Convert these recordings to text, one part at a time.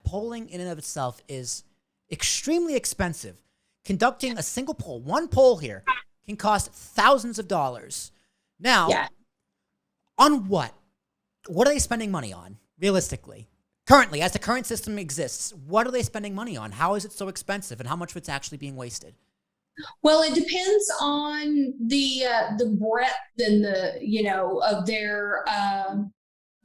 polling in and of itself is extremely expensive. Conducting a single poll, one poll here, can cost thousands of dollars. Now, on what? What are they spending money on, realistically? Currently, as the current system exists, what are they spending money on? How is it so expensive, and how much of it's actually being wasted? Well, it depends on the breadth and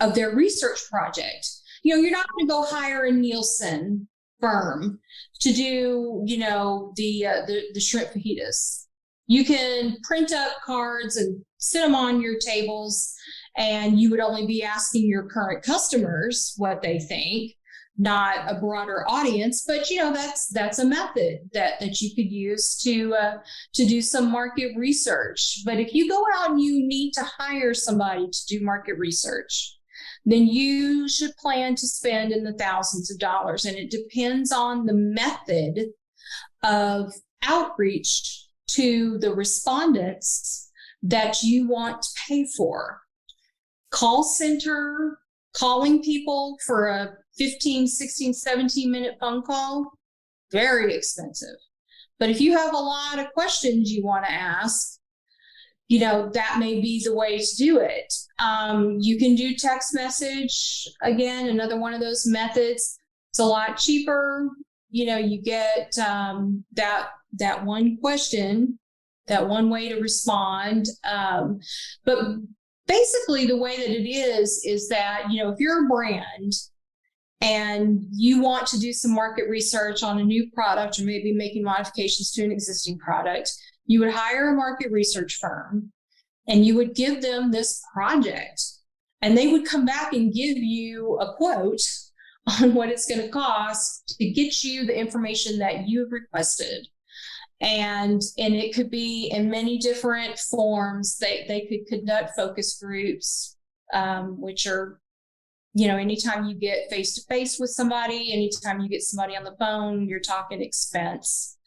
of their research project. You're not going to go hire a Nielsen firm to do the shrimp fajitas. You can print up cards and sit them on your tables, and you would only be asking your current customers what they think, not a broader audience. But that's a method that you could use to do some market research. But if you go out and you need to hire somebody to do market research, then you should plan to spend in the thousands of dollars. And it depends on the method of outreach to the respondents that you want to pay for. Call center, calling people for a 15, 16, 17-minute phone call, very expensive. But if you have a lot of questions you want to ask, that may be the way to do it. You can do text message, again, another one of those methods. It's a lot cheaper. You get that one question, that one way to respond. But basically the way that it is that, if you're a brand and you want to do some market research on a new product or maybe making modifications to an existing product, you would hire a market research firm and you would give them this project, and they would come back and give you a quote on what it's going to cost to get you the information that you've requested. And it could be in many different forms. They could conduct focus groups, which are, anytime you get face-to-face with somebody, anytime you get somebody on the phone, you're talking expense.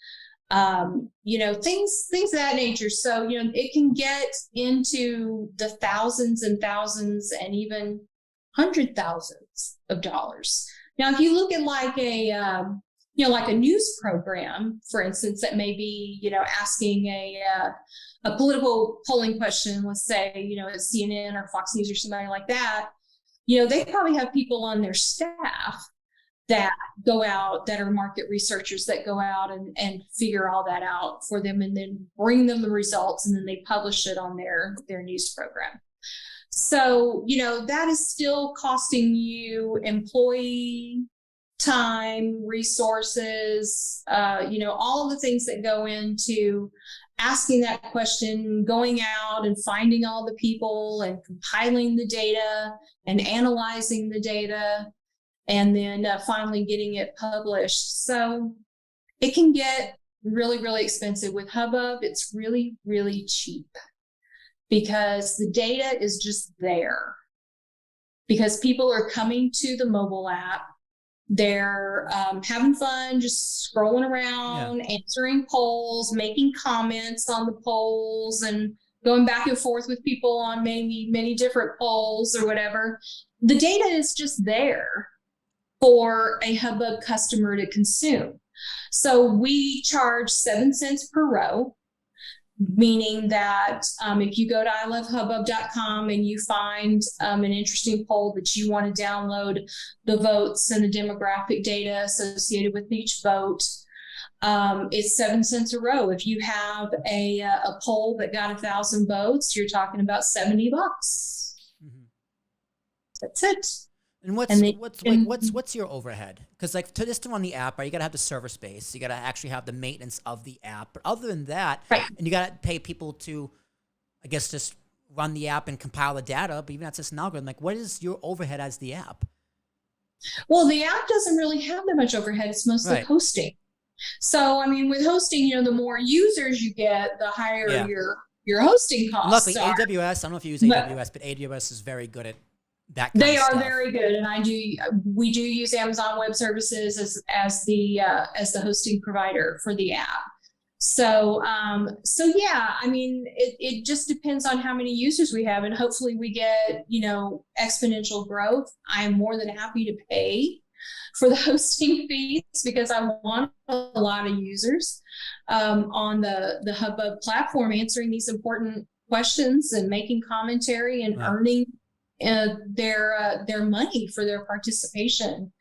Things of that nature. So, it can get into the thousands and thousands and even $100,000s of dollars. Now, if you look at like a news program, for instance, that may be, asking a political polling question, let's say, at CNN or Fox News or somebody like that, they probably have people on their staff that go out, that are market researchers, that go out and figure all that out for them and then bring them the results, and then they publish it on their news program. So, that is still costing you employee time, resources, all of the things that go into asking that question, going out and finding all the people and compiling the data and analyzing the data, and then finally getting it published. So it can get really, really expensive. With Hubbub, it's really, really cheap because the data is just there, because people are coming to the mobile app. They're having fun, just scrolling around, answering polls, making comments on the polls, and going back and forth with people on many different polls or whatever. The data is just there for a Hubbub customer to consume. So we charge 7 cents per row, meaning that if you go to ilovehubbub.com and you find an interesting poll that you want to download the votes and the demographic data associated with each vote, it's 7 cents a row. If you have a poll that got 1,000 votes, you're talking about $70. Mm-hmm. That's it. And what's your overhead? Because to just run the app, right, you got to have the server space. You got to actually have the maintenance of the app. But other than that, right, and you got to pay people to, I guess, just run the app and compile the data. But even that's just an algorithm. Like, what is your overhead as the app? Well, the app doesn't really have that much overhead. It's mostly hosting. So, I mean, with hosting, the more users you get, the higher your hosting costs. Luckily, AWS. I don't know if you use AWS, but AWS is very good at that kind they of are stuff. Very good, and we do use Amazon Web Services as the hosting provider for the app. So yeah, I mean, it just depends on how many users we have, and hopefully we get exponential growth. I'm more than happy to pay for the hosting fees because I want a lot of users on the Hubbub platform answering these important questions and making commentary and earning their money for their participation.